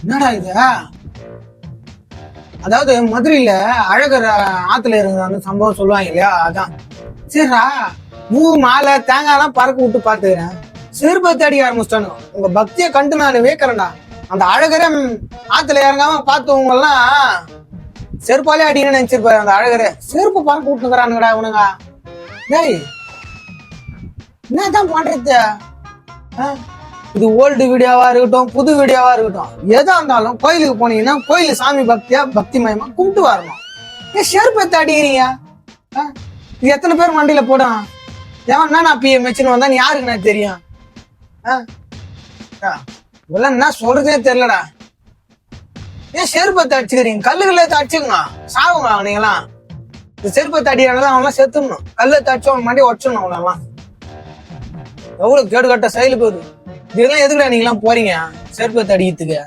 என்னடா இது? அதாவது மதுரையில அழகர் ஆத்துல இருந்த அந்த சம்பவம் சொல்லுவாங்க இல்லையா, அதான். சரிடா, பூ மாலை தேங்காய் எல்லாம் பறக்க விட்டு பாத்துக்கிறேன், செருப்பத்தை அடிக்க ஆரம்பிச்சிட்டானு. உங்க பக்தியை கண்டு நான் வேக்கிறேன்டா. அந்த அழகரே ஆத்துல இறங்காம பார்த்தவங்க எல்லாம் செருப்பாலே அடிக்கணும்னு நினைச்சிருப்பாரு. அந்த அழகரே செருப்பு பறக்க விட்டுக்கிறானுங்கடா இவனுங்க. டேய், என்னதான் பண்றது? இது ஓல்டு வீடியோவா இருக்கட்டும், புது வீடியோவா இருக்கட்டும், எதா இருந்தாலும் கோயிலுக்கு போனீங்கன்னா கோயிலு சாமி பக்தியா பக்தி மயமா கும்பிட்டு வரணும். ஏன் செருப்பத்தை அடிக்கிறீங்க? இது எத்தனை பேர் மண்டியில போடும்? ஏன்னா நான் பிஎம் வச்சுன்னு வந்தா யாருக்கு நான் தெரியும்? இதெல்லாம் என்ன சொல்றதே தெரியலடா. ஏன் செருப்பத்தை அடிச்சுக்கிறீங்க? கல்லுகளை அடிச்சுக்கணும், சாவுங்க அவனீங்களாம். இந்த செருப்பத்தை அடிக்கிறாங்க அவங்களாம் செத்துடணும். கல்லை தடிச்சு அவன் மண்டி உடச்சிடணும் அவனெல்லாம். எவ்வளவு கேடு கட்ட செயல் போகுது. இதெல்லாம் எதுக்குடா நீங்க எல்லாம் போறீங்க செருப்பத்தை அடிக்கிறதுக்கு?